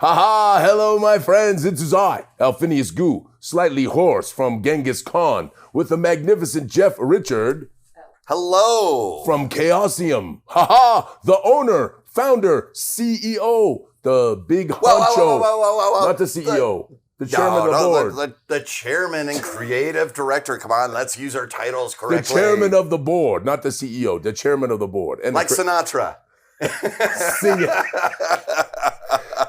Ha! Hello, my friends. It is I, Alphinius Goo, slightly hoarse from Genghis Khan, with the magnificent Jeff Richard. Hello. From Chaosium. Ha! The owner, founder, CEO, the big honcho. Whoa. Not the CEO. The chairman of the board. The chairman and creative director. Come on, let's use our titles correctly. The chairman of the board, not the CEO. The chairman of the board. And like Sinatra. Sing it.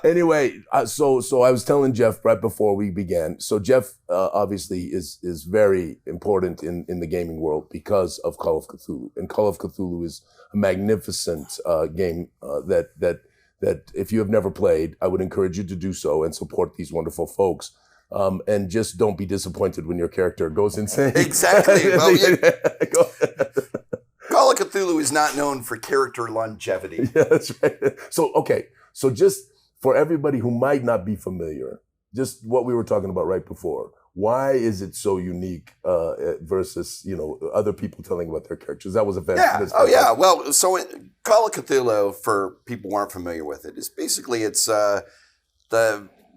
Anyway, so I was telling Jeff right before we began. So Jeff obviously is very important in the gaming world because of Call of Cthulhu. And Call of Cthulhu is a magnificent game that if you have never played, I would encourage you to do so and support these wonderful folks. And just don't be disappointed when your character goes insane. Exactly. Call of Cthulhu is not known for character longevity. Yeah, that's right. So just for everybody who might not be familiar, just what we were talking about right before, why is it so unique versus, other people telling about their characters? That was a fantastic. Yeah. Well, so Call of Cthulhu, for people who aren't familiar with it, is basically it's the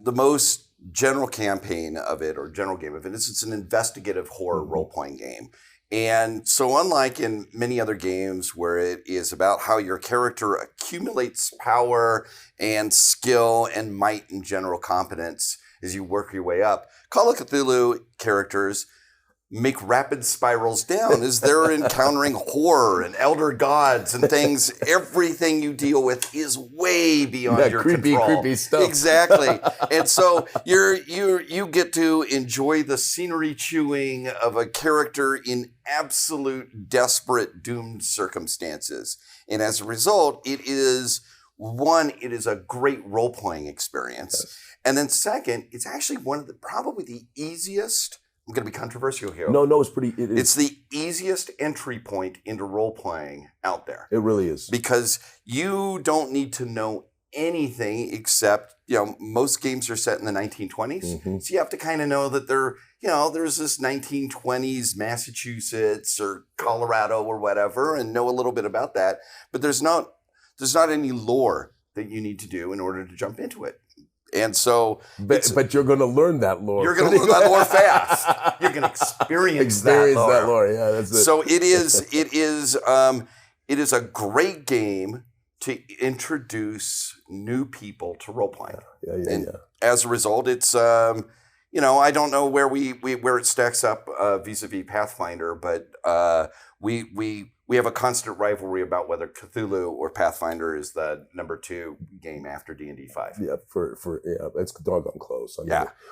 most general campaign of it, or general game of it. It's an investigative horror role-playing game. And so unlike in many other games where it is about how your character accumulates power and skill and might and general competence as you work your way up, Call of Cthulhu characters make rapid spirals down as they're encountering horror and elder gods and things. Everything you deal with is way beyond your control. Creepy stuff. Exactly. And so you get to enjoy the scenery chewing of a character in absolute desperate doomed circumstances. And as a result, it is a great role-playing experience. Yes. And then second, it's actually probably the easiest. I'm going to be controversial here. No, it's pretty. It's the easiest entry point into role-playing out there. It really is. Because you don't need to know anything except, most games are set in the 1920s. Mm-hmm. So you have to kind of know that there's this 1920s Massachusetts or Colorado or whatever, and know a little bit about that. But there's not any lore that you need to do in order to jump into it. And so, but you're going to learn that lore. You're going to learn that lore fast. You're going to experience that lore. Yeah, that's it. So it is a great game to introduce new people to role playing. Yeah. As a result, it's I don't know where where it stacks up vis-a-vis Pathfinder, but we have a constant rivalry about whether Cthulhu or Pathfinder is the number 2 game after D&D 5. Yeah, it's doggone close.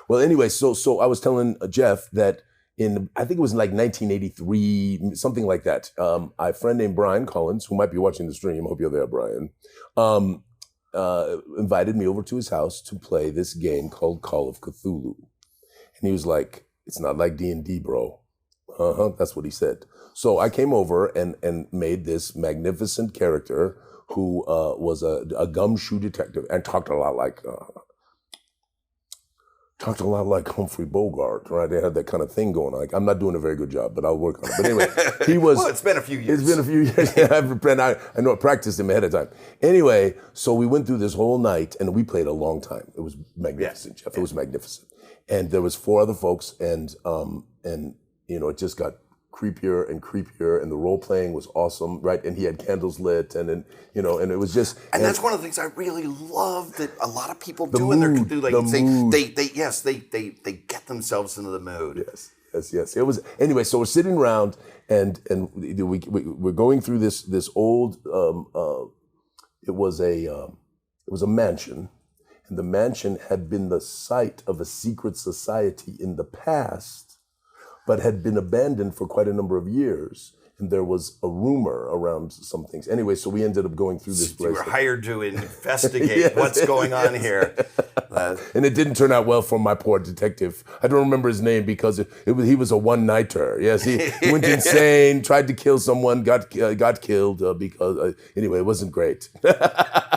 Well, anyway, so I was telling Jeff that I think it was like 1983, something like that. A friend named Brian Collins, who might be watching the stream, hope you're there, Brian, invited me over to his house to play this game called Call of Cthulhu. And he was like, "It's not like D&D, bro." That's what he said. So I came over and made this magnificent character who was a gumshoe detective and talked a lot like Humphrey Bogart, right? They had that kind of thing going on. Like, I'm not doing a very good job, but I'll work on it. But anyway, he was... Well, it's been a few years. It's been a few years. Yeah, I know I practiced him ahead of time. Anyway, so we went through this whole night and we played a long time. It was magnificent, Jeff. It was magnificent. And there was 4 other folks and it just got creepier and creepier, and the role playing was awesome, right? And he had candles lit, and it was just. And that's one of the things I really love that a lot of people do in their Cthulhu. They get themselves into the mood. Yes. It was anyway. So we're sitting around, and we're going through this old. It was a mansion, and the mansion had been the site of a secret society in the past, but had been abandoned for quite a number of years. And there was a rumor around some things. Anyway, so we ended up going through this place. You were hired to investigate what's going on here. And it didn't turn out well for my poor detective. I don't remember his name because he was a one-nighter. Yes, he went insane, tried to kill someone, got killed because, anyway, it wasn't great. I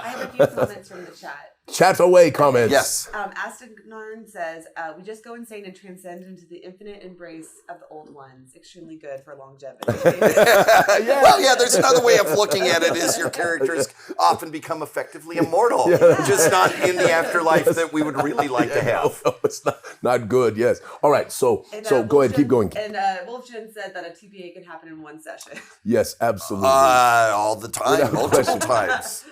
have a few comments from the chat. Chat away, comments. Yes. Aston Narn says, we just go insane and transcend into the infinite embrace of the old ones. Extremely good for longevity. Well, yeah, there's another way of looking at it is your characters often become effectively immortal. Just not in the afterlife that we would really like to have. No, it's not good, yes. All right, so go ahead, keep going. And Wolfgen said that a TPA can happen in one session. Yes, absolutely. All the time, Without multiple question. times.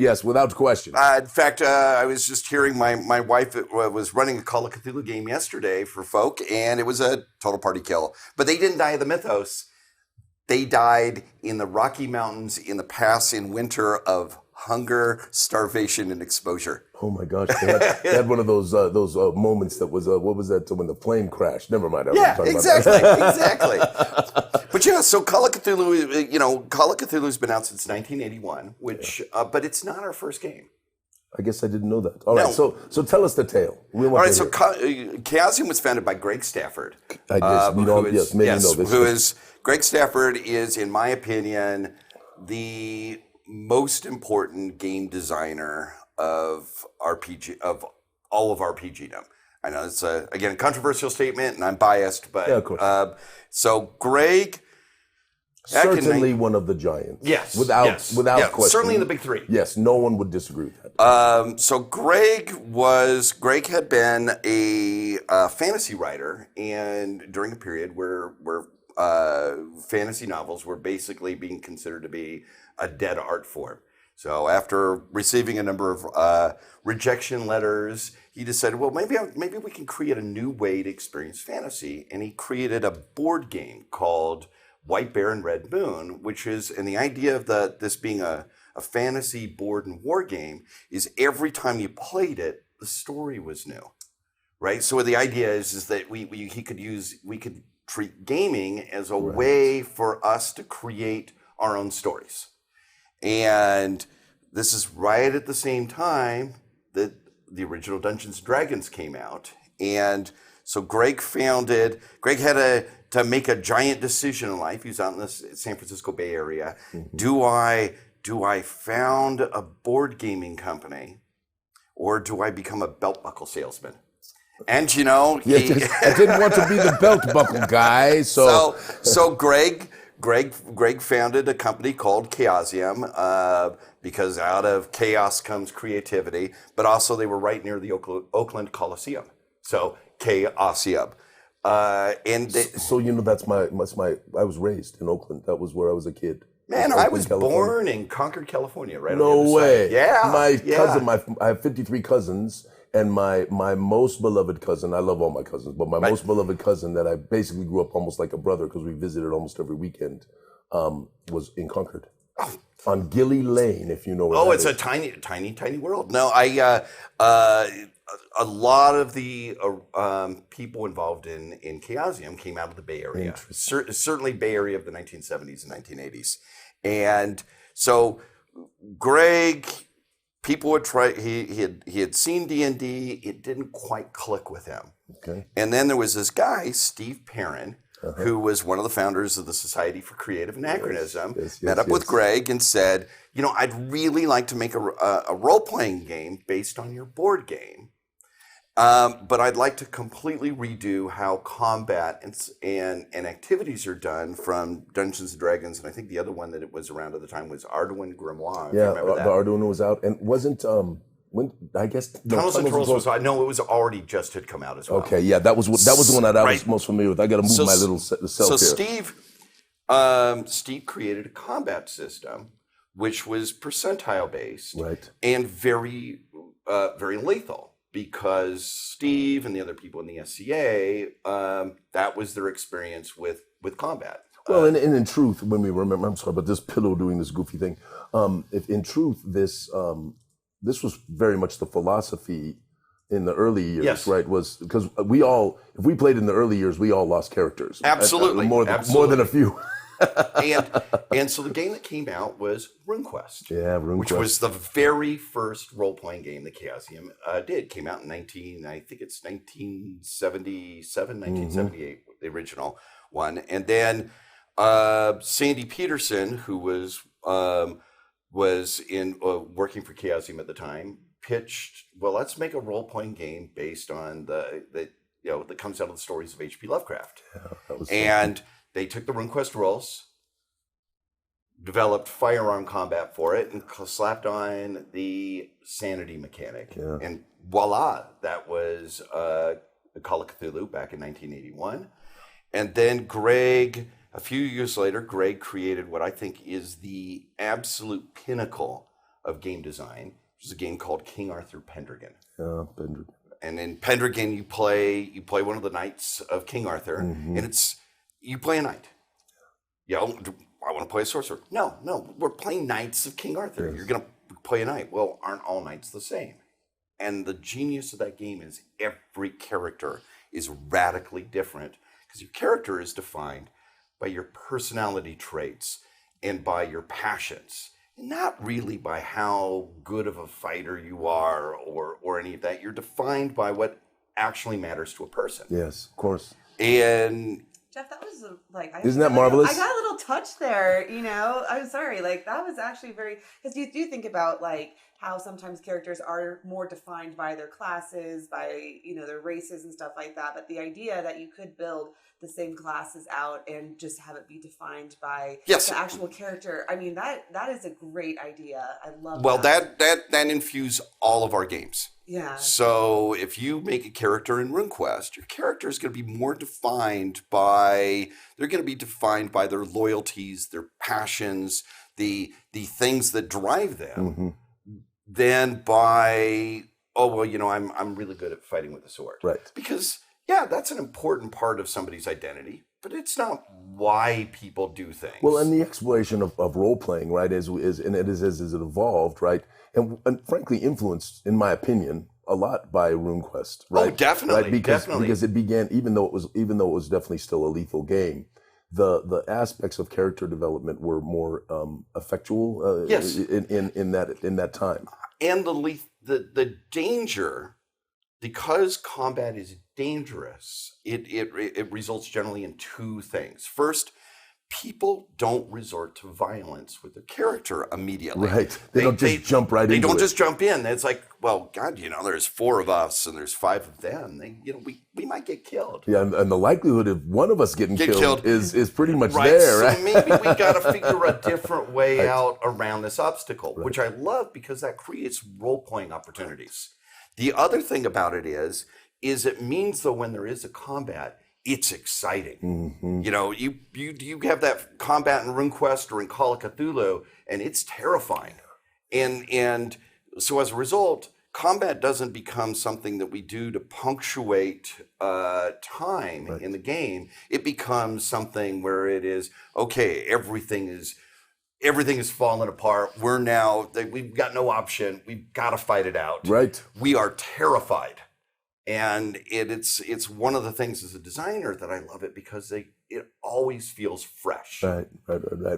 Yes, without question. In fact, I was just hearing my wife was running a Call of Cthulhu game yesterday for folk, and it was a total party kill. But they didn't die of the mythos. They died in the Rocky Mountains in the pass in winter of hunger, starvation, and exposure. Oh my gosh, they had one of those moments that was what was that when the plane crashed? Never mind. Exactly. But yeah, so Call of Cthulhu, Call of Cthulhu's been out since 1981, which but it's not our first game. I guess I didn't know that. All right, so tell us the tale. All right, so Chaosium was founded by Greg Stafford. Greg Stafford is, in my opinion, the most important game designer of RPG, of all of RPGdom. I know it's again a controversial statement, and I'm biased, but of course. So Greg. Certainly one of the giants. Yes. Without question. Certainly in the big three. Yes, no one would disagree with that. So Greg had been a fantasy writer, and during a period where fantasy novels were basically being considered to be a dead art form. So after receiving a number of rejection letters, he decided, well, maybe we can create a new way to experience fantasy, and he created a board game called White Bear and Red Moon, and the idea of this being a fantasy board and war game is every time you played it, the story was new, right? So the idea is that we could treat gaming as a way for us to create our own stories, and this is right at the same time that the original Dungeons and Dragons came out, and so Greg had to make a giant decision in life. He was out in the San Francisco Bay Area. Mm-hmm. Do I found a board gaming company, or do I become a belt buckle salesman? And I didn't want to be the belt buckle guy. So Greg founded a company called Chaosium because out of chaos comes creativity. But also they were right near the Oakland Coliseum. So Chaosium. That's my. I was raised in Oakland. That was where I was a kid. Man, I was born in Concord, California. Right? No way. Side. Yeah. My cousin. I have 53 cousins, and my most beloved cousin. I love all my cousins, but my most beloved cousin that I basically grew up almost like a brother because we visited almost every weekend. Was in Concord. Oh. On Gilly Lane, if you know where that is. It's a tiny world. No, a lot of the people involved in Chaosium came out of the Bay Area. Certainly Bay Area of the 1970s and 1980s. And so Greg, people would try, he had seen D&D, it didn't quite click with him. Okay. And then there was this guy, Steve Perrin, who was one of the founders of the Society for Creative Anachronism, met up with Greg and said, I'd really like to make a role-playing game based on your board game. But I'd like to completely redo how combat and activities are done from Dungeons & Dragons. And I think the other one that it was around at the time was Arduin Grimoire. Yeah, the Arduino was out. And wasn't, Tunnels and Trolls was out. No, it was already just had come out as well. Okay, yeah, that was the one that I was most familiar with. I got to move my little self here. So Steve created a combat system which was percentile based and very lethal. Because Steve and the other people in the SCA, that was their experience with combat. Well, and in truth, when we remember, I'm sorry, but this pillow doing this goofy thing. If in truth, this was very much the philosophy in the early years, right? Was because if we played in the early years, we all lost characters. Absolutely, more than a few. and so the game that came out was RuneQuest. Yeah, RuneQuest. Which was the very first role-playing game that Chaosium did. Came out in 1977, 1978, the original one. And then Sandy Peterson, who was working for Chaosium at the time, pitched, well, let's make a role-playing game based on that comes out of the stories of H.P. Lovecraft. Yeah, that was and they took the RuneQuest rules, developed firearm combat for it, and slapped on the sanity mechanic. Yeah. And voila, that was Call of Cthulhu back in 1981. And then a few years later, Greg created what I think is the absolute pinnacle of game design, which is a game called King Arthur Pendragon. Yeah, Pendragon. And in Pendragon, you play one of the knights of King Arthur, and you play a knight. I want to play a sorcerer. No, we're playing knights of King Arthur. Yes. You're going to play a knight. Well, aren't all knights the same? And the genius of that game is every character is radically different, because your character is defined by your personality traits and by your passions, not really by how good of a fighter you are or any of that. You're defined by what actually matters to a person. Yes, of course. And Jeff, that was like, isn't that marvelous? I got a little touch there, I'm sorry. Like, that was actually because you do think about like how sometimes characters are more defined by their classes, by, their races and stuff like that. But the idea that you could build the same classes out and just have it be defined by the actual character. I mean, that is a great idea. I love that. Well, that infuse all of our games. Yeah. So if you make a character in RuneQuest, your character is going to be more defined they're going to be defined by their loyalties, their passions, the things that drive them, than by, I'm really good at fighting with a sword. Right. Because that's an important part of somebody's identity, but it's not why people do things. Well, and the exploration of role playing, right, is as it evolved, right, and frankly influenced, in my opinion, a lot by RuneQuest, right? Oh, definitely, right? Because it began, even though it was definitely still a lethal game, the aspects of character development were more effectual yes. in that time. And the danger, because combat is dangerous, it results generally in two things. First, people don't resort to violence with their character immediately. Right. They don't just jump right into it. They don't just jump in. It's like, well, God, there's 4 of us and there's 5 of them. We might get killed. Yeah, and the likelihood of one of us getting killed is pretty much there, right? So maybe we got to figure a different way out around this obstacle, which I love because that creates role-playing opportunities. The other thing about it is it means, though, when there is a combat, it's exciting. You have that combat in RuneQuest or in Call of Cthulhu, and it's terrifying. And so as a result, combat doesn't become something that we do to punctuate time in the game. It becomes something where it is, okay, everything is falling apart. We've got no option. We've got to fight it out. Right. We are terrified. And it's one of the things as a designer that I love it because it always feels fresh. Right.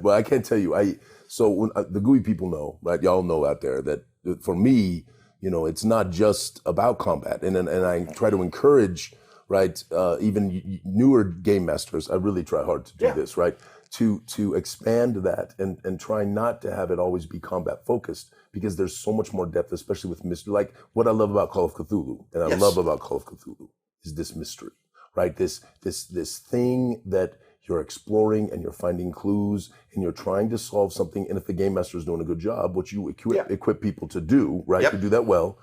Well, I can't tell you. When the Gooey people know, right? Y'all know out there that for me, it's not just about combat, and I try to encourage, right? Even newer game masters, I really try hard to do this, right? To expand that and try not to have it always be combat focused, because there's so much more depth, especially with mystery. Like what I love about Call of Cthulhu, and I love about Call of Cthulhu, is this mystery, right? This thing that you're exploring and you're finding clues and you're trying to solve something. And if the game master is doing a good job, which you equip people to do, right? To do that well.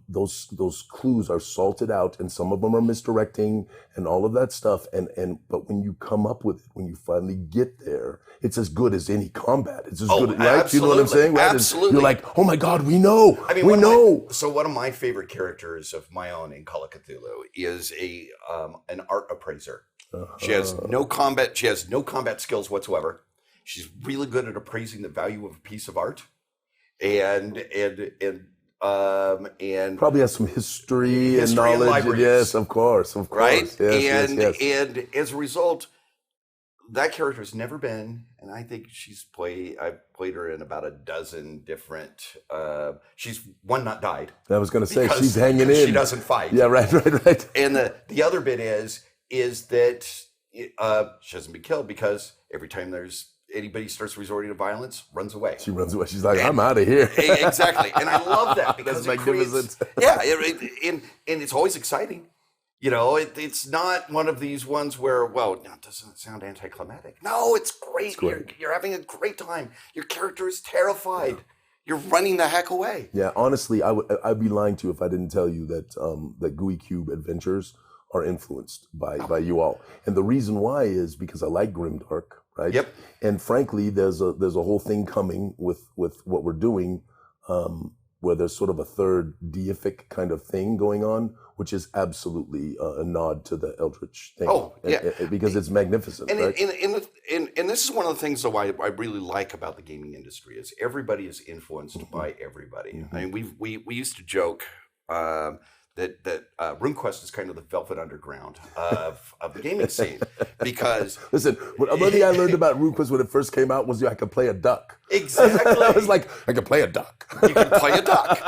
Those clues are salted out, and some of them are misdirecting and all of that stuff. But when you come up with it, when you finally get there, it's as good as any combat. It's as good, right? Absolutely. You know what I'm saying? Right? Absolutely. You're like, oh my God, we know. We know. So one of my favorite characters of my own in Call of Cthulhu is an art appraiser. She has no combat. She has no combat skills whatsoever. She's really good at appraising the value of a piece of art, and probably has some history and knowledge. And yes, of course. Right? Yes, and as a result, that character has never been, and I think I've played her in about a dozen different, she's one not died. I was going to say, she's hanging in. She doesn't fight. Yeah, right. And the other bit is that she hasn't been killed because every time there's anybody starts resorting to violence, runs away. She runs away. She's like, I'm out of here. Exactly. And I love that because That's it creates, magnificent. and it's always exciting. You know, it's not one of these ones where, well, no, it doesn't sound anticlimactic. No, it's great. It's great. You're having a great time. Your character is terrified. You're running the heck away. Yeah, honestly, I'd be lying to you if I didn't tell you that that Gooey Cube adventures are influenced by you all. And the reason why is because I like grimdark, right? Yep. And frankly, there's a whole thing coming with what we're doing, where there's sort of a third deific kind of thing going on, which is absolutely a nod to the Eldritch thing. Oh, yeah. Because it's magnificent, And, right? and this is one of the things, though, I really like about the gaming industry is everybody is influenced by everybody. Mm-hmm. I mean, we used to joke that RuneQuest is kind of the velvet underground of the gaming scene because Listen, one thing I learned about RuneQuest when it first came out was I could play a duck. exactly I was like, I could play a duck. you can play a duck.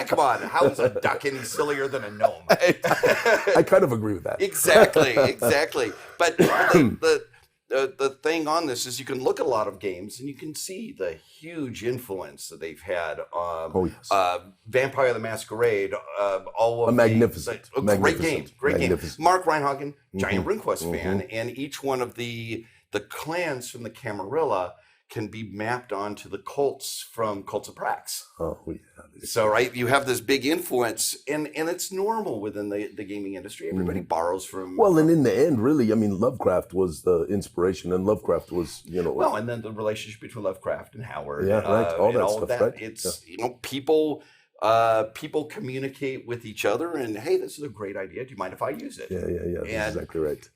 Come on, how is a duck any sillier than a gnome? I kind of agree with that. Exactly. But the thing on this is you can look at a lot of games and you can see the huge influence that they've had on Vampire the Masquerade. All of magnificent. Great game. Magnificent. Mark Reinhagen, giant RuneQuest fan, and each one of the clans from the Camarilla can be mapped onto the cults from Cults of Prax. Oh, yeah. So, right, you have this big influence, and it's normal within the gaming industry. Everybody borrows from... Well, and in the end, really, I mean, Lovecraft was the inspiration, and Lovecraft was, Well, and then the relationship between Lovecraft and Howard. Yeah, right, all that stuff, of that. right? It's, people communicate with each other, and, hey, this is a great idea. Do you mind if I use it? Yeah. That's exactly right.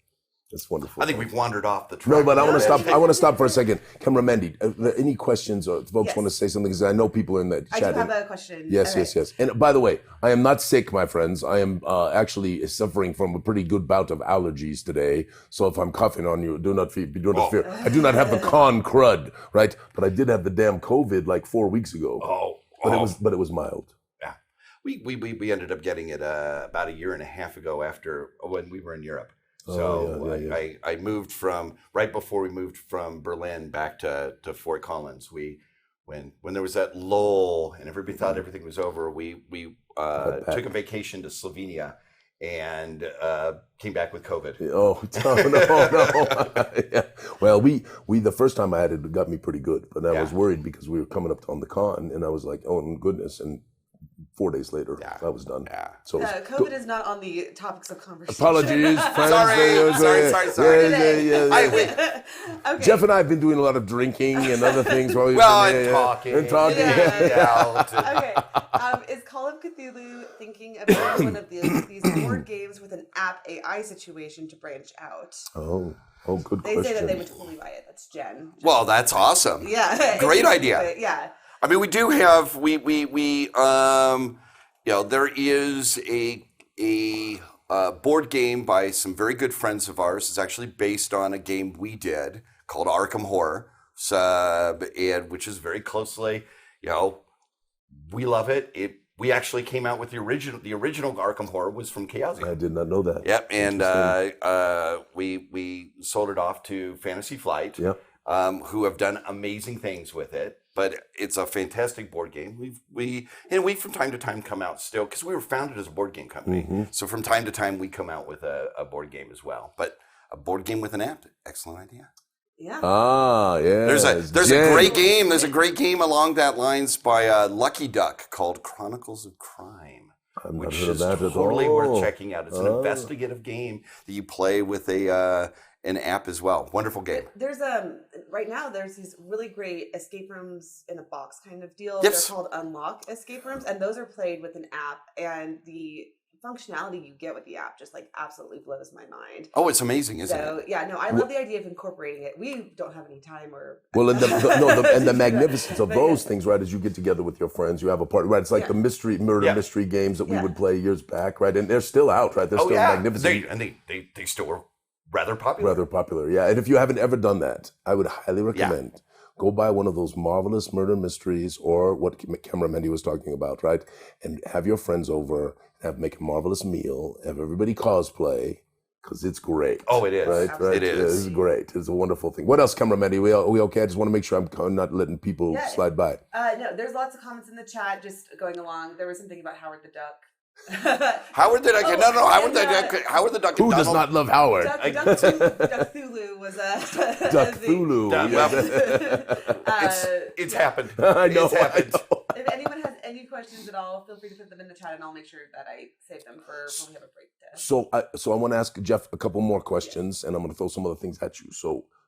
That's wonderful. I think we've wandered off the track. No, but I want to stop. I want to stop for a second. Camera Mandy, any questions or folks want to say something? Because I know people are in the chat. I do have a question. Yes, Okay. yes. And by the way, I am not sick, my friends. I am actually suffering from a pretty good bout of allergies today. So if I'm coughing on you, do not fear. I do not have the con crud, right? But I did have the damn COVID like 4 weeks ago. But it was mild. Yeah, we ended up getting it about a year and a half ago after when we were in Europe. So I moved from right before we moved from Berlin back to Fort Collins. When there was that lull and everybody thought everything was over, we took a vacation to Slovenia and came back with COVID. Oh no! Yeah. Well, we the first time I had it got me pretty good, but I was worried because we were coming up on the con, and I was like, oh goodness, and 4 days later, I was done. Yeah. So COVID is not on the topics of conversation. apologies, friends. Sorry. Okay. Jeff and I have been doing a lot of drinking and other things while we've talking. Okay. Is Call of Cthulhu thinking of doing one of these board games with an app AI situation to branch out? Oh, good They question. say that they would totally buy it. That's Jen. Well, that's awesome. Yeah. Great idea. Yeah. I mean, we do have there is a board game by some very good friends of ours. It's actually based on a game we did called Arkham Horror, and which is very closely, we love it. We actually came out with the original Arkham Horror was from Chaosium. I did not know that. Yep, and we sold it off to Fantasy Flight, who have done amazing things with it. But it's a fantastic board game. We from time to time come out still because we were founded as a board game company. Mm-hmm. So from time to time we come out with a board game as well. But a board game with an app, excellent idea. Yeah. Ah, yeah. There's a great game. There's a great game along that lines by Lucky Duck called Chronicles of Crime, which is totally worth checking out. It's an investigative game that you play with an app as well. Wonderful game. There's right now there's these really great escape rooms in a box kind of deal. Yes. They're called Unlock escape rooms, and those are played with an app, and the functionality you get with the app just like absolutely blows my mind. Oh, it's amazing, isn't it? So yeah, no, I love the idea of incorporating it. We don't have any time or and the magnificence of those things, right? Is you get together with your friends, you have a party, right? It's like the mystery games that we would play years back, right? And they're still out, right? They're still magnificent. They still are rather popular. Yeah. And if you haven't ever done that, I would highly recommend go buy one of those marvelous murder mysteries or what Camera Mandy was talking about, right? And have your friends over, make a marvelous meal, have everybody cosplay, because it's great. Oh, it is. Right. It is. It's great. It's a wonderful thing. What else, cameraman? We okay? I just want to make sure I'm not letting people slide by. No, there's lots of comments in the chat just going along. There was something about Howard the Duck. Howard the Duck. Howard the Duck. Who does not love Howard? Duck Thulu was a Duck Thulu. It's happened. I know. It's happened. If anyone has any questions at all, feel free to put them in the chat, and I'll make sure that I save them for when we have a break. So I want to ask Jeff a couple more questions, and I'm going to throw some other things at you.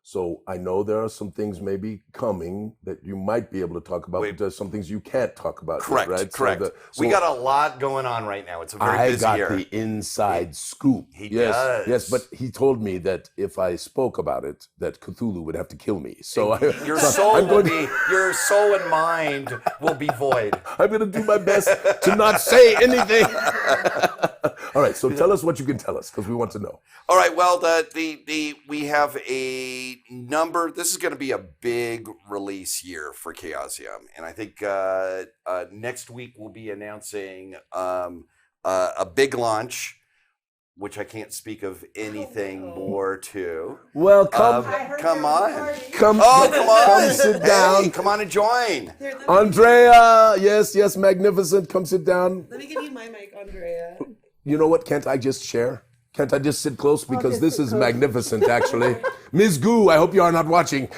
So I know there are some things maybe coming that you might be able to talk about, but there's some things you can't talk about. Correct, yet, right? correct. So we got a lot going on right now. It's a very busy year. I got the inside scoop. He does. Yes, but he told me that if I spoke about it, that Cthulhu would have to kill me. So your soul and mind will be void. I'm going to do my best to not say anything. All right, so tell us what you can tell us, because we want to know. All right, well, we have a number. This is going to be a big release year for Chaosium, and I think next week we'll be announcing a big launch, which I can't speak of anything more to. Well, come on. Come sit down. Hey, come on and join. Here, Andrea, yes, magnificent. Come sit down. Let me give you my mic, Andrea. You know what? Can't I just share? Can't I just sit close? Because this is magnificent, actually. Ms. Goo, I hope you are not watching.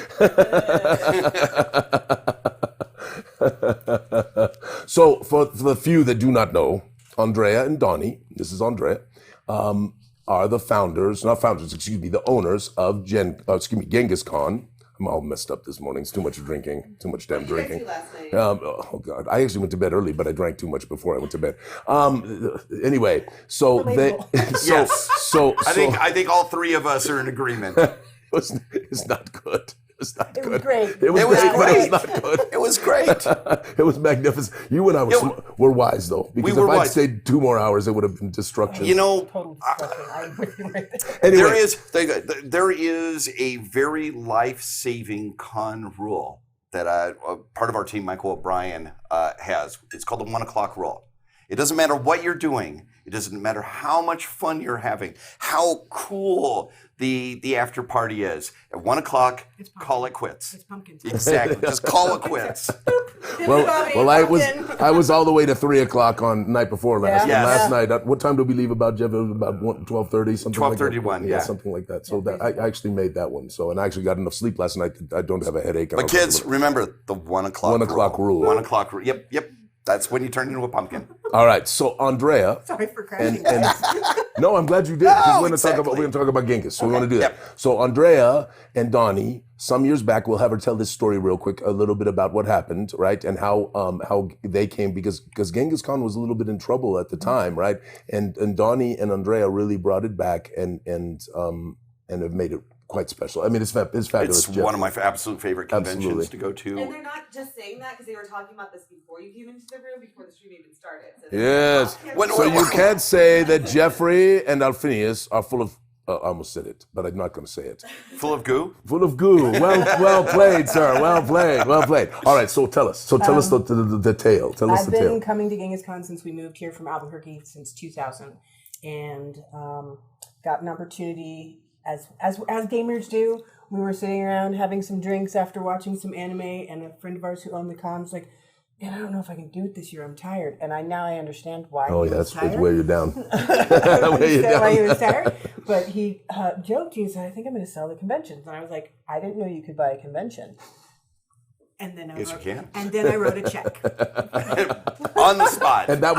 So, for the few that do not know, Andrea and Donnie, this is Andrea, are the the owners of Genghis Khan. I'm all messed up this morning. It's too much drinking, too much damn drinking. Last night? Oh God! I actually went to bed early, but I drank too much before I went to bed. Anyway, so they, I think all three of us are in agreement. It's not good. It's not good. It was great. It was great, but it was not good. It was great. It was magnificent. You and I were wise, though, because if I'd stayed 2 more hours, it would have been destruction. You know, Total destruction. I'm with you right there. Anyway. there is a very life-saving con rule that part of our team, Michael O'Brien, has. It's called the 1 o'clock rule. It doesn't matter what you're doing. It doesn't matter how much fun you're having, how cool the after party is. At 1 o'clock, call it quits. It's pumpkins. Exactly. Just call it quits. Well, I was all the way to 3 o'clock on night before last. Yeah. And Yes. last night, what time did we leave about, Jeff? It was about 12:30, something like that. 12:31, yeah. Something like that. So that I actually made that one. So, and I actually got enough sleep last night that I don't have a headache. But kids, remember the 1 o'clock 1 o'clock rule. 1 o'clock rule. Yep. That's when you turn into a pumpkin. All right, so Andrea. Sorry for crashing. No, I'm glad you did. Because we're exactly. going to talk about Genghis, so we want to do that. Yep. So Andrea and Donnie, some years back, we'll have her tell this story real quick, a little bit about what happened, right, and how they came because Genghis Khan was a little bit in trouble at the time, right, and Donnie and Andrea really brought it back and have made it quite special. I mean, it's fabulous. It's one of my absolute favorite conventions to go to. And they're not just saying that because they were talking about this before you came into the room, before the stream even started. So Yes. So you can't say that Jeffrey and Alphinius are full of. I almost said it, but I'm not going to say it. Full of goo? Full of goo. Well played, sir. Well played. All right. So tell us. Tell us the tale. Tell us I've the tale. been coming to Genghis Khan since we moved here from Albuquerque since 2000, and got an opportunity. As gamers do, we were sitting around having some drinks after watching some anime, and a friend of ours who owned the con was like, "Man, I don't know if I can do it this year. I'm tired." And now I understand why. Oh, he yeah, was that's tired. where you're down. I understand why he was tired, but he joked. He said, "I think I'm going to sell the conventions," and I was like, "I didn't know you could buy a convention." And then Yes, you can. And then I wrote a check On the spot. And that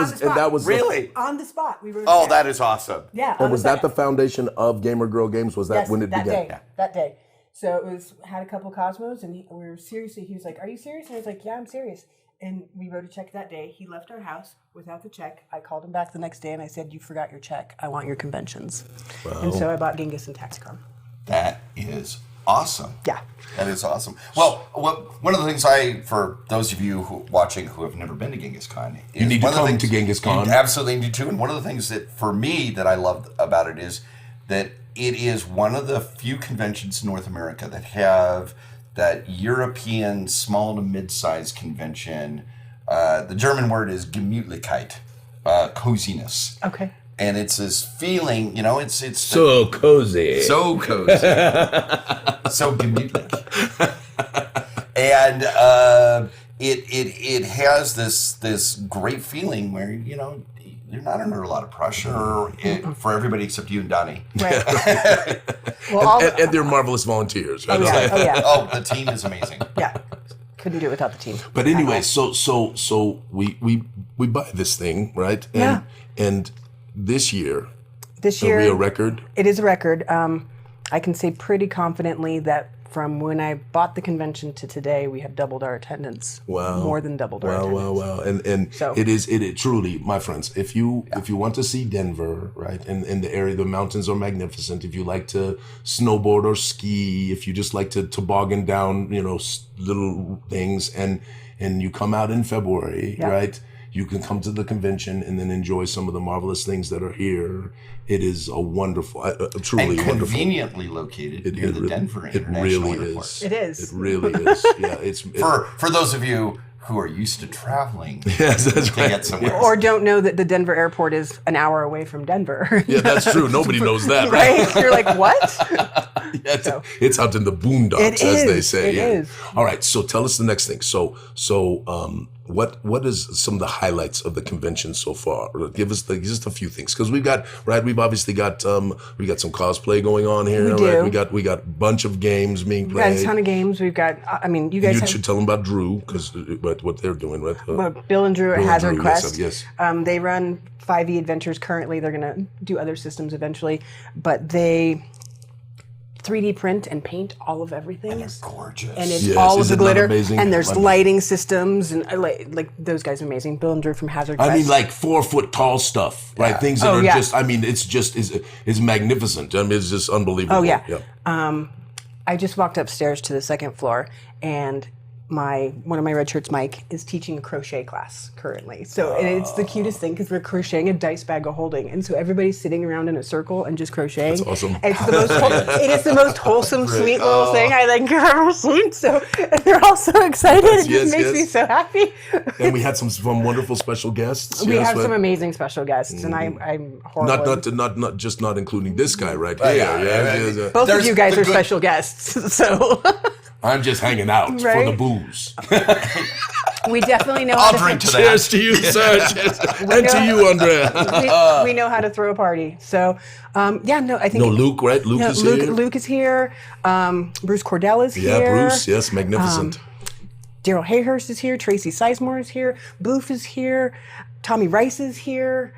was Really? on the spot. We wrote. A Oh, check. that is awesome. Yeah. And was that the foundation of Gamer Girl Games? Was that Yes, when it that began? day, that day. So it had a couple Cosmos, and he was like, "Are you serious?" And I was like, "Yeah, I'm serious." And we wrote a check that day. He left our house without the check. I called him back the next day, and I said, "You forgot your check. I want your conventions." Wow. And so I bought Genghis and Taxicon. That is awesome. Yeah. That is awesome. Well, one of the things for those of you watching who have never been to Genghis Khan, is You need to one of the come things- to Genghis Khan. You absolutely need to. And one of the things that, for me, that I love about it is that it is one of the few conventions in North America that have that European small to mid-sized convention. The German word is Gemütlichkeit, coziness. Okay. And it's this feeling, you know, it's so cozy. So cozy. So gemütlich. And it has this great feeling where, you know, you're not under a lot of pressure for everybody except you and Donnie. Right. Well, and they're marvelous volunteers. Right? Oh, yeah. Oh, the team is amazing. Yeah. Couldn't do it without the team. But anyway, so we buy this thing, right? And this year, it'll be a record. It is a record. I can say pretty confidently that from when I bought the convention to today, we have doubled our attendance. Wow. More than doubled our attendance. Wow. And So- it is truly, my friends, if you want to see Denver, right, and in the area, the mountains are magnificent. If you like to snowboard or ski, if you just like to toboggan down, you know, little things, and you come out in February, right, you can come to the convention and then enjoy some of the marvelous things that are here. It is a wonderful, truly and wonderful. conveniently located near the Denver International really Airport. is. It is. It really is. Yeah, For those of you who are used to traveling yes, that's to right. get somewhere. Or don't know that the Denver airport is an hour away from Denver. Yeah, that's true. Nobody knows that, right? Right? You're like, what? Yeah, it's out in the boondocks, as they say. It is. All right, so tell us the next thing. So, what is some of the highlights of the convention so far? Give us just a few things, because we've obviously got some cosplay going on here. We do. Right? We got a bunch of games being We've got played. a ton of games. We've got, you guys You should tell them about Drew, because what they're doing, right? Bill and Drew at Bill and Hazard Drew, Quest. yes. They run 5e adventures currently. They're going to do other systems eventually, but they 3D print and paint all of everything. And it's gorgeous. And it's Yes, all of is the it not glitter. amazing? And there's I mean- lighting systems, and like those guys are amazing. Bill and Drew from Hazard Quest. I mean, like 4 foot tall stuff, right? Things that Oh, are yeah. just, I mean, it's magnificent. I mean, it's just unbelievable. Oh yeah. I just walked upstairs to the second floor, and one of my red shirts, Mike, is teaching a crochet class currently. So and it's the cutest thing because we're crocheting a dice bag of holding, and so everybody's sitting around in a circle and just crocheting. That's awesome. And it's the most it is the most wholesome, sweet little thing I think I've ever seen. So and they're all so excited. It Yes, just makes yes. me so happy. And we had some wonderful special guests. We yes, have but some amazing special guests, and I'm horrible. not including this guy right here. yeah, Yes. Both of There's you guys the are good- special guests, so I'm just hanging out for Right? the booze. we definitely know I'll how drink to. to that. Cheers to you, sir. Cheers. And to you, Andrea. We know how to throw a party. So, I think No, Luke, right? Luke is here. Luke is here. Bruce Cordell is Yeah, here. Bruce. Yes, magnificent. Daryl Hayhurst is here. Tracy Sizemore is here. Boof is here. Tommy Rice is here.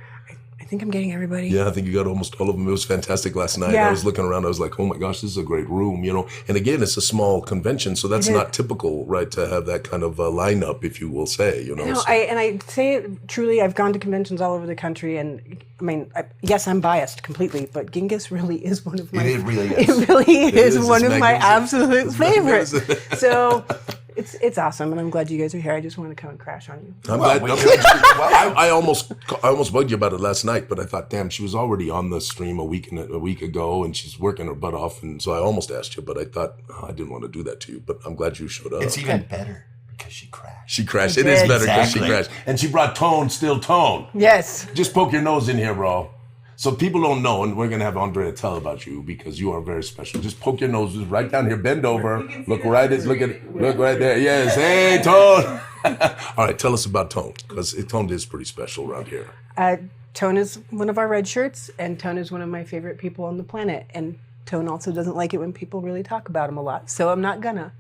I think I'm getting everybody. Yeah, I think you got almost all of them. It was fantastic last night. Yeah. I was looking around. I was like, oh my gosh, this is a great room, you know. And again, it's a small convention, so that's not typical, right, to have that kind of lineup, if you will say, you know. No, So- I say it truly. I've gone to conventions all over the country, and I mean, yes, I'm biased completely, but Genghis really is one of my. It really is. It really is is. one It's of my magnificent. absolute favorites. magnificent. So, it's awesome, and I'm glad you guys are here. I just want to come and crash on you. I'm Well, glad. we- I almost bugged you about it last night, but I thought, damn, she was already on the stream a week ago, and she's working her butt off, and so I almost asked you, but I thought I didn't want to do that to you. But I'm glad you showed up. It's even better because she crashed. She crashed. I It is did. better because she Exactly. crashed, and she brought Tone. Yes. Just poke your nose in here, bro. So people don't know, and we're gonna have Andrea tell about you because you are very special. Just poke your nose right down here, bend over, look right there. Yes, hey Tone. All right, tell us about Tone because Tone is pretty special around here. Tone is one of our red shirts, and Tone is one of my favorite people on the planet. And Tone also doesn't like it when people really talk about him a lot, so I'm not gonna.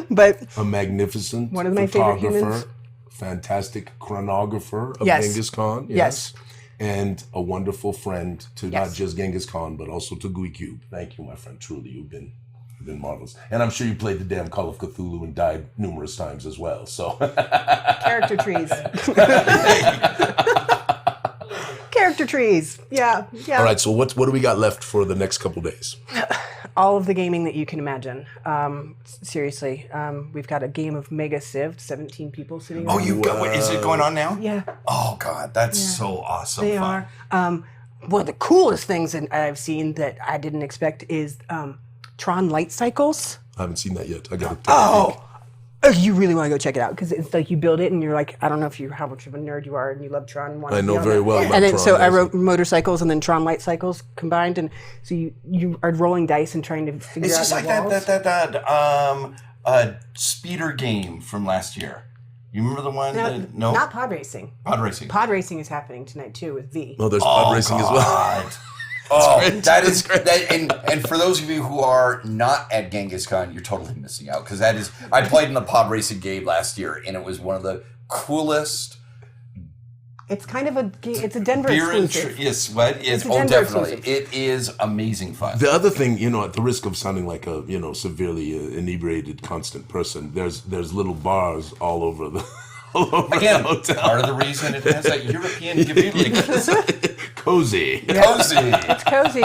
But A magnificent One of my favorite photographer, humans. fantastic chronographer of Yes. Genghis Khan. Yes. And a wonderful friend to not Yes. just Genghis Khan, but also to Gooey Cube. Thank you, my friend. Truly, you've been marvelous. And I'm sure you played the damn Call of Cthulhu and died numerous times as well. So character trees. Character trees. Yeah. all right, so what do we got left for the next couple days? All of the gaming that you can imagine. Seriously, we've got a game of Mega Civ, 17 people sitting Oh, around. you got? Wait, is it going on now? Yeah, Oh God, that's so awesome. they fun. are. One of the coolest things that I've seen that I didn't expect is Tron Light Cycles. I haven't seen that yet. I got to Oh, Oh, you really want to go check it out because it's like you build it and you're like, I don't know if you how much of a nerd you are and you love Tron. And want I to know be on very that. well about And then Tron, so I yes. wrote motorcycles and then Tron light cycles combined, and so you are rolling dice and trying to figure It's out just like walls. that speeder game from last year. You remember the one? No, Not pod racing. Pod racing. Pod racing is happening tonight too with V. Oh, there's pod racing as well. God. That is and for those of you who are not at Genghis Con, you're totally missing out because that is. I played in the pod racing game last year, and it was one of the coolest. It's kind of it's a Denver Beer and exclusive. yes, what is? a Oh, Denver definitely, exclusive. it is amazing fun. The other thing, at the risk of sounding like a severely inebriated constant person, there's little bars all over the. Again, the hotel. part of the reason it has that European Gefühl. Cozy. Cozy. It's cozy.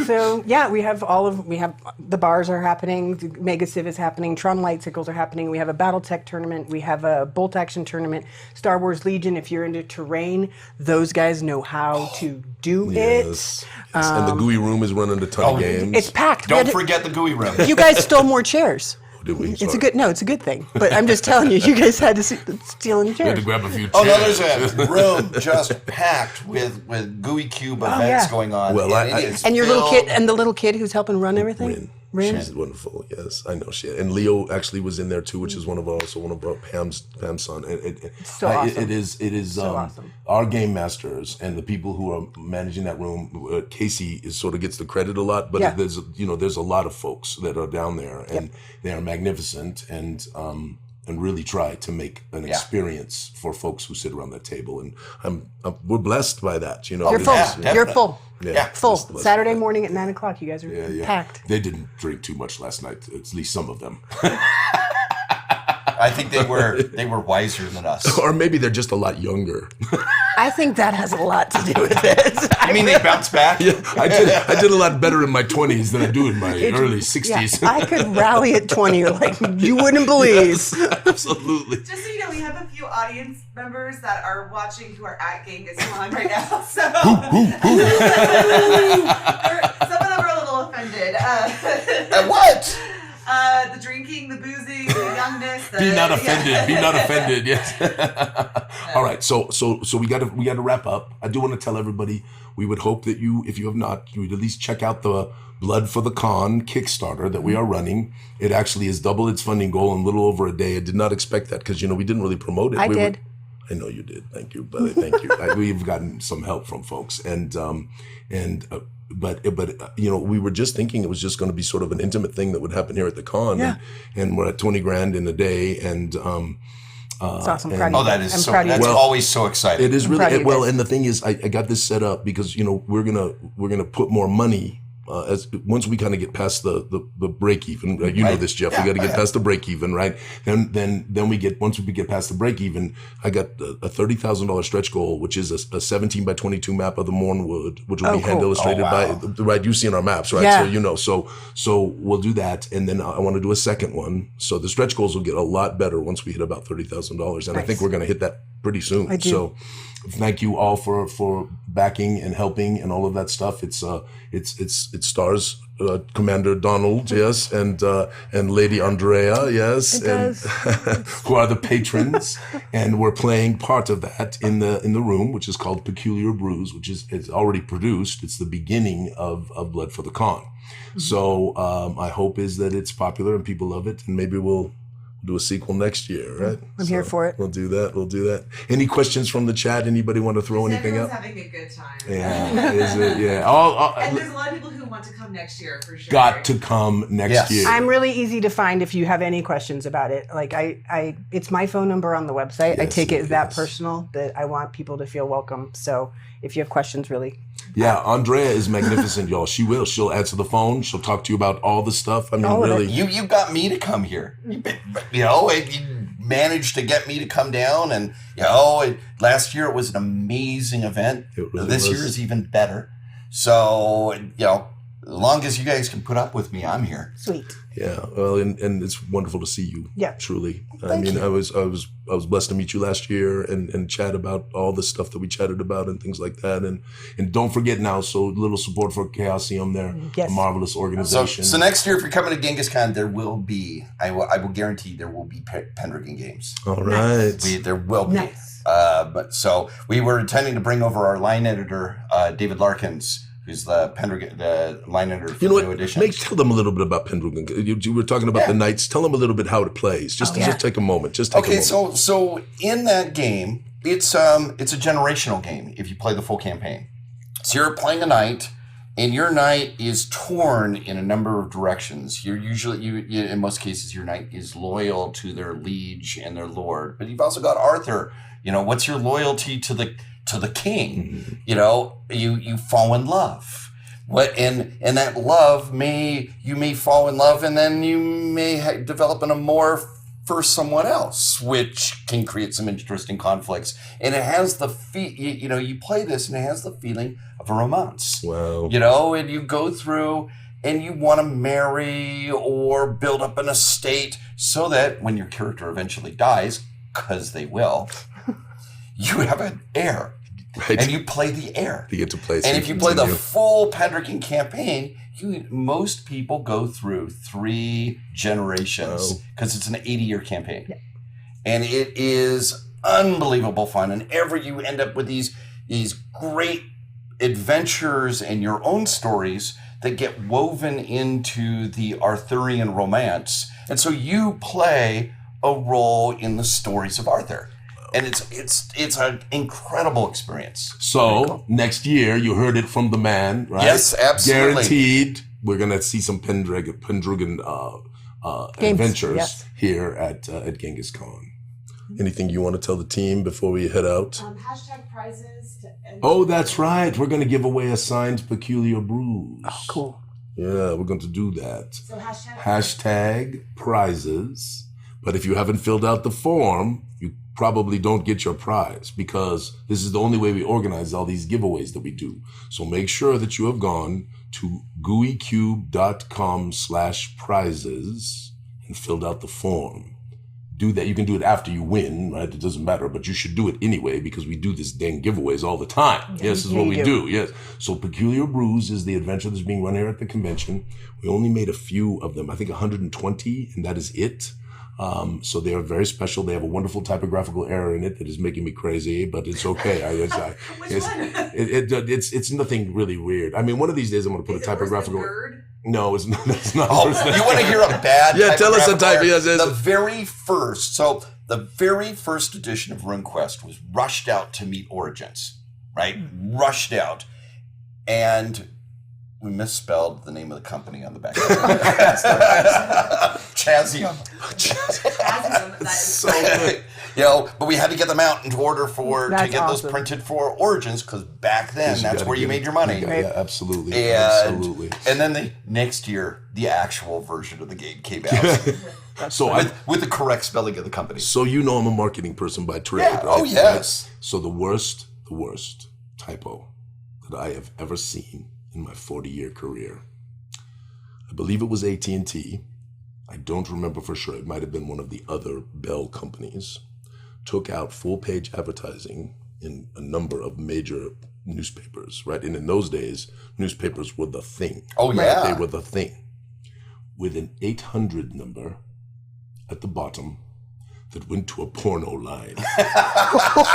So yeah, we have the bars are happening. The Mega Civ is happening. Tron Lightcycles are happening. We have a BattleTech tournament. We have a Bolt Action tournament. Star Wars Legion. If you're into terrain, those guys know how to do Yes. it. And the Gooey Room is running a ton of games. It's packed. Don't forget the Gooey Room. You guys stole more chairs. Did we? It's a good thing. But I'm just telling you, you guys had to steal in We had chairs. to grab a few chairs. Oh no, there's a room just packed with Gooey Cube events yeah. going on. Well, and it is And your little filled- kid and the little kid who's helping run everything. Rin? She's wonderful. Yes, I know she. And Leo actually was in there too, which is one of our Pam's son. So awesome. It is So awesome. Our game masters and the people who are managing that room. Casey sort of gets the credit a lot, but Yeah. there's a lot of folks that are down there, and they are magnificent and really try to make an experience for folks who sit around that table. And we're blessed by that. You're full. Yeah, You're full. Yeah. Full. Just blessed Saturday by that. morning at 9:00. You guys are packed. They didn't drink too much last night. At least some of them. I think they were wiser than us. Or maybe they're just a lot younger. I think that has a lot to do with it. I mean, they bounced back. Yeah, I did a lot better in my 20s than I do in my early 60s. Yeah, I could rally at 20 like you wouldn't believe. Absolutely. Just so you know, we have a few audience members that are watching who are at Genghis Con right now. So some of them are a little offended. At what? The drinking, the boozing, the youngness. Be not offended. Be not offended. Yes. All right. So we got to wrap up. I do want to tell everybody we would hope that if you have not, you would at least check out the Blood for the Con Kickstarter that we are running. It actually has doubled its funding goal in a little over a day. I did not expect that because we didn't really promote it. I did. I know you did. Thank you, but thank you. We've gotten some help from folks, but we were just thinking it was just going to be sort of an intimate thing that would happen here at the con, and we're at 20 grand in a day, and It's awesome. Proud of Oh, you that guys. is I'm so. proud of That's you. always so exciting. it is proud of really you well. guys. And the thing is, I got this set up because we're gonna put more money. As once we kind of get past the break even, know this, Jeff. We got to get past the break even, right? Then once we get past the break even, I got a $30,000 stretch goal, which is a 17 by 22 map of the Mornwood, which will be hand illustrated by you see in our maps, right? Yeah. So we'll do that, and then I want to do a second one. So the stretch goals will get a lot better once we hit about $30,000, and I think we're going to hit that pretty soon. I do. So thank you all for backing and helping and all of that stuff. It stars Commander Donald, yes, and Lady Andrea, yes, It does. who are the patrons, and we're playing part of that in the room, which is called Peculiar Brews, which is already produced. It's the beginning of Blood for the Con. Mm-hmm. So my hope is that it's popular and people love it, and maybe we'll do a sequel next year, right? I'm here for it. We'll do that. Any questions from the chat? Anybody want to throw anything Everyone's out? having a good time. Yeah, is it? Yeah. And there's a lot of people who want to come next year for sure. Got to come next Yes. year. I'm really easy to find if you have any questions about it. Like it's my phone number on the website. I Yes, take it that yes. personal that I want people to feel welcome. So if you have questions, really. Yeah, Andrea is magnificent, y'all. She'll answer the phone. She'll talk to you about all the stuff. I mean, All of really. it. You got me to come here. You managed to get me to come down, and last year it was an amazing event. It really this was. year is even better. So long as you guys can put up with me, I'm here. Sweet. Yeah, well, and it's wonderful to see you. Yeah. Truly. Thank you. I was blessed to meet you last year and chat about all the stuff that we chatted about and things like that. And don't forget now, so little support for Chaosium there, Yes. a marvelous organization. So next year, if you're coming to Genghis Khan, there will be, I will guarantee there will be Pendragon games. All right. There will be. Nice. But so we were intending to bring over our line editor, David Larkins, who's the line editor for You know New what? Edition. Tell them a little bit about Pendragon. You were talking about the Knights. Tell them a little bit how it plays. Just take a moment. Just take a moment. So in that game, it's a generational game if you play the full campaign. So you're playing a knight, and your knight is torn in a number of directions. You're usually in most cases your knight is loyal to their liege and their lord, but you've also got Arthur. You know, what's your loyalty to the king? Mm-hmm. You know, you fall in love. And that love you may fall in love, and then you may develop an amour for someone else, which can create some interesting conflicts. And it has you play this, and it has the feeling of a romance. Wow. You know, and you go through, and you want to marry or build up an estate so that when your character eventually dies, because they will, you have an heir. Right. And you play the heir. You get to play. And if you play the full Pendragon campaign, most people go through 3 generations because it's an 80-year campaign. Yeah. And it is unbelievable fun. And you end up with these great adventures and your own stories that get woven into the Arthurian romance. And so you play a role in the stories of Arthur. And it's an incredible experience. So next year, you heard it from the man, right? Yes, absolutely. Guaranteed, we're gonna see some Pendragon adventures here at Genghis Khan. Anything you want to tell the team before we head out? Hashtag prizes. Oh, that's right. We're gonna give away a signed Peculiar Brews. Oh, cool. Yeah, we're going to do that. So Hashtag prizes. But if you haven't filled out the form, you probably don't get your prize because this is the only way we organize all these giveaways that we do. So make sure that you have gone to gooeycube.com/prizes and filled out the form. Do that. You can do it after you win, right? It doesn't matter, but you should do it anyway because we do this dang giveaways all the time. Yes, this is what we do. Yes. So Peculiar Brews is the adventure that's being run here at the convention. We only made a few of them. I think 120, and that is it. So they are very special. They have a wonderful typographical error in it that is making me crazy, but it's okay. It's nothing really weird. I mean, one of these days I'm going to put a typographical. No, it's not. That's not. Oh, you want to hear a bad? Yeah, tell us a type. Yes, the very first edition of RuneQuest was rushed out to meet Origins, right? Rushed out, and we misspelled the name of the company on the back. Chaosium. That is so good. But we had to get them out in order to get those printed for Origins because back then that's where you made your money. Yeah, absolutely. And then the next year, the actual version of the game came out. So with the correct spelling of the company. So I'm a marketing person by trade. Yeah. Right? Oh yes. So the worst typo that I have ever seen in my 40-year career. I believe it was AT&T. I don't remember for sure. It might have been one of the other Bell companies. Took out full-page advertising in a number of major newspapers, right? And in those days, newspapers were the thing. Oh, yeah. They were the thing. With an 800 number at the bottom that went to a porno line.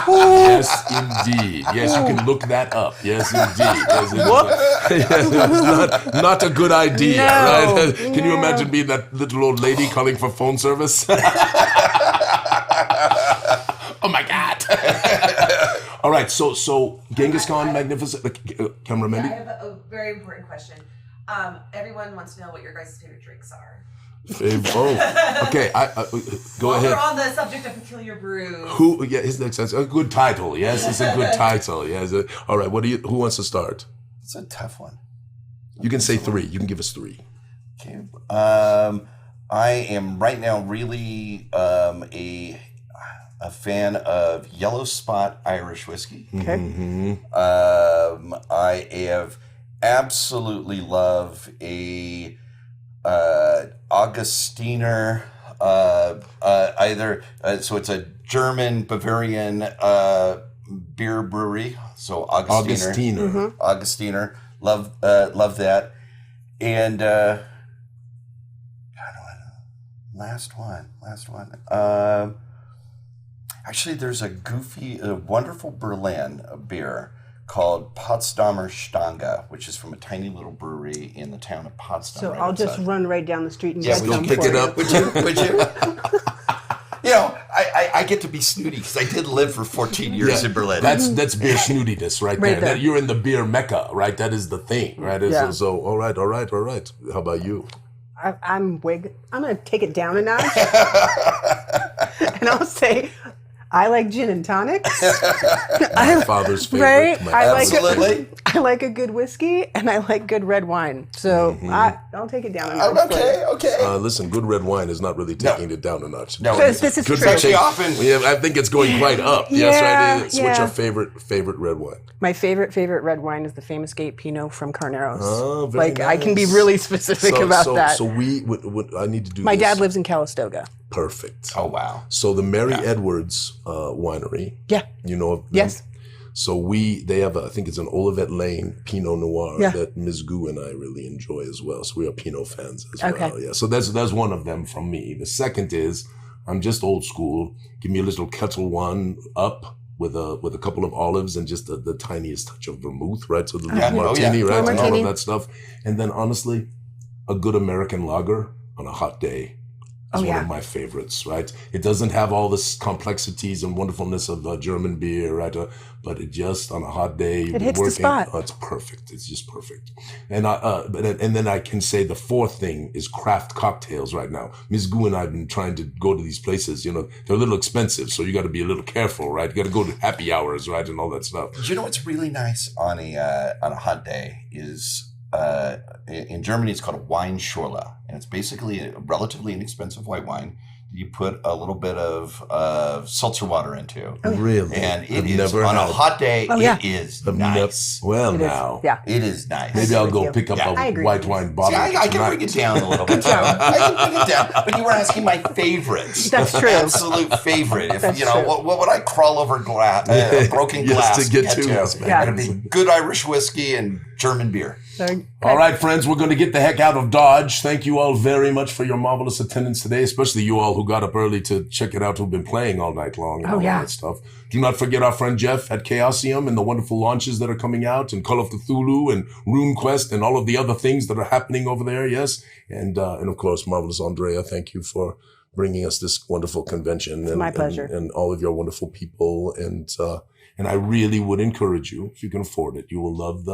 Yes, indeed. Yes, you can look that up. Yes, indeed. Yes, it's not a good idea, right? Can you imagine being that little old lady calling for phone service? Oh my God. All right, so Genghis Khan, magnificent. Cameraman. I have a very important question. Everyone wants to know what your guys' favorite drinks are. Okay. Go ahead. We're on the subject of Peculiar Brews. That's a good title. Yes, it's a good title. Yes. All right. Who wants to start? It's a tough one. You can say 3. You can give us 3. Okay. I am right now really a fan of Yellow Spot Irish whiskey. Okay. Mm-hmm. I have absolutely love a Augustiner, so it's a German Bavarian beer brewery. So Augustiner. Augustiner. Love that. And last one. Actually, there's a wonderful Berlin beer called Potsdamer Stange, which is from a tiny little brewery in the town of Potsdam. So I'll just run right down the street and Yeah, get we'll some pick for it you. up. Would you? You know, I get to be snooty because I did live for 14 years in Berlin. That's beer snootiness right there. there. You're in the beer mecca, right? That is the thing, right? Yeah. So all right. How about you? I'm going to take it down a notch. And I'll say, I like gin and tonics. My father's favorite. Right? Absolutely. I like a good whiskey, and I like good red wine. So I'll take it down a notch. Okay. Listen, good red wine is not really taking it down a notch. No, This is Good true. actually often. Yeah, I think it's going quite up. Yes, right. What's yeah. your favorite red wine? My favorite red wine is the famous Gate Pinot from Carneros. Oh, very like I can be nice. really specific about that. So I need to do. My this. dad lives in Calistoga. Perfect. Oh, wow. So the Mary Edwards winery. Yeah. You know of them? Yes. So they have I think it's an Olivet Lane Pinot Noir Yeah. that Ms. Goo and I really enjoy as well. So we are Pinot fans as Okay. well. Yeah. So that's one of them from me. The second is I'm just old school. Give me a little kettle one up with a couple of olives and just the tiniest touch of vermouth, right? So the little martini, right? And all Martini. of that stuff. And then honestly, a good American lager on a hot day is one of my favorites, right? It doesn't have all the complexities and wonderfulness of German beer, right? But it just on a hot day, It hits the spot. Oh, it's perfect. It's just perfect. And and then I can say the fourth thing is craft cocktails right now. Ms. Goo and I have been trying to go to these places. You know, they're a little expensive, so you got to be a little careful, right? You got to go to happy hours, right, and all that stuff. You know what's really nice on a hot day is in Germany it's called a Weinschorle, and it's basically a relatively inexpensive white wine that you put a little bit of seltzer water into. Really? And it I've is never on a had- hot day. yeah. It is I've nice. Well, It is. now. Yeah. It is nice. Maybe I'll with go you. pick up I a agree white with wine See, bottle I can bring it down a little bit. I can bring it down. But you were asking my favorites. That's true. Absolute favorite. If That's you know, true. what would I crawl over broken Yes, glass to get to. Yes, Yeah. It'd be good Irish whiskey and German beer. All right, friends, we're going to get the heck out of Dodge. Thank you all very much for your marvelous attendance today, especially you all who got up early to check it out, who've been playing all night long and all that stuff. Do not forget our friend Jeff at Chaosium and the wonderful launches that are coming out, and Call of Cthulhu and RuneQuest and all of the other things that are happening over there. Yes, and of course, marvelous Andrea. Thank you for bringing us this wonderful convention. And, my pleasure. And all of your wonderful people. And I really would encourage you, if you can afford it, you will love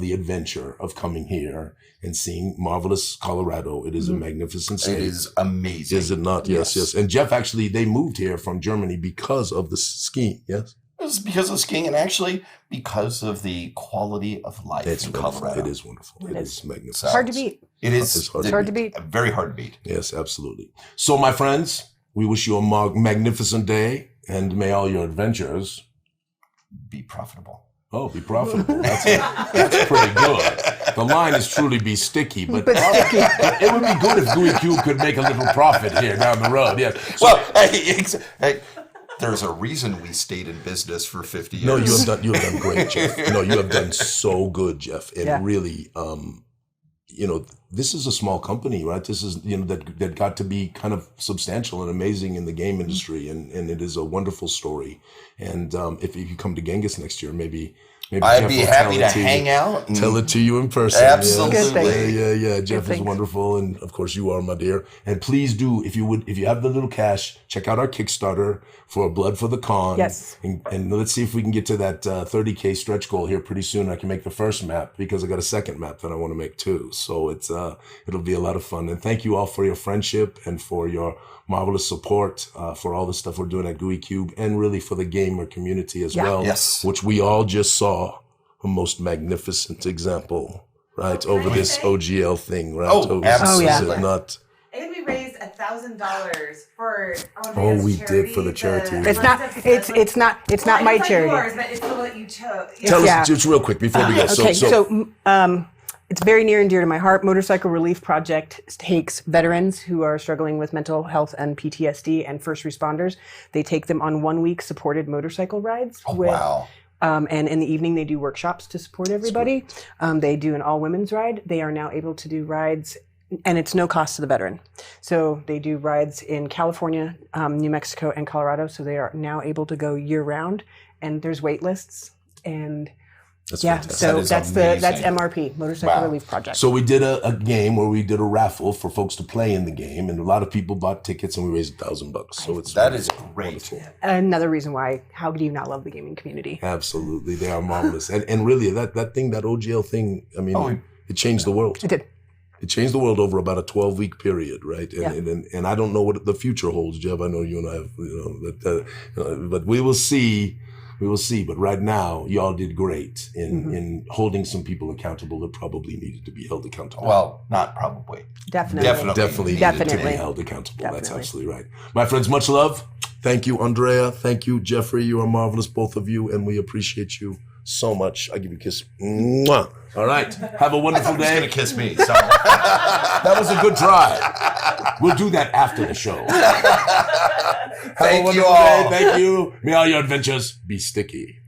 the adventure of coming here and seeing marvelous Colorado. It is a magnificent state. It is amazing. Is it not? Yes. And Jeff, actually, they moved here from Germany because of the skiing. Yes. It was because of skiing and actually because of the quality of life It's in wonderful. Colorado. It is wonderful. It is magnificent. Hard to beat. It is. It's hard to beat. Very hard to beat. Yes, absolutely. So, my friends, we wish you a magnificent day, and may all your adventures Be profitable. be profitable. That's pretty good. The line is truly be sticky, but it would be good if Gooey Cube could make a little profit here down the road. Yes. So, Well, hey, there's a reason we stayed in business for 50 years. no, you have done great, Jeff. No, you have done so good, Jeff. And really, this is a small company, right? This is, that got to be kind of substantial and amazing in the game industry. And it is a wonderful story. And if you come to Genghis next year, maybe I'd Jeff be will happy tell to it to hang you. out. and- Tell it to you in person. Absolutely. Yes. Yeah. Jeff is things. wonderful. And of course you are, my dear. And please do, if you have the little cash, check out our Kickstarter for Blood for the Con. Yes. And let's see if we can get to that 30K stretch goal here pretty soon. I can make the first map because I got a second map that I want to make too. So it'll be a lot of fun. And thank you all for your friendship and for your marvelous support for all the stuff we're doing at Gooey Cube and really for the gamer community as well. Yes. Which we all just saw a most magnificent example, right? Over this OGL thing, right? Oh, absolutely. Is it not? And we raised $1,000 $1,000 for. Oh, we did for the charity. It's not my charity. Yours, but it's the one that you chose. Tell us just real quick before we go. So it's very near and dear to my heart. Motorcycle Relief Project takes veterans who are struggling with mental health and PTSD and first responders. They take them on 1 week supported motorcycle rides. Wow. And in the evening, they do workshops to support everybody. They do an all-women's ride. They are now able to do rides, and it's no cost to the veteran. So they do rides in California, New Mexico, and Colorado. So they are now able to go year-round, and there's wait lists. And fantastic. so that's MRP, Motorcycle Relief Project. So we did a game where we did a raffle for folks to play in the game, and a lot of people bought tickets, and we raised $1,000. So that is great. Wonderful. Another reason why, how do you not love the gaming community? Absolutely, they are marvelous, and really that OGL thing. I mean, it changed the world. It did. It changed the world over about a 12-week period, right? And I don't know what the future holds, Jeff. I know you and I have, but we will see. We will see. But right now, y'all did great in holding some people accountable that probably needed to be held accountable. Well, not probably. Definitely needed to be held accountable. Definitely. That's absolutely right. My friends, much love. Thank you, Andrea. Thank you, Jeffrey. You are marvelous, both of you, and we appreciate you so much. I give you a kiss. Mwah. All right. Have a wonderful day. He's gonna kiss me. So. That was a good try. We'll do that after the show. Thank you all. Thank you. May all your adventures be sticky.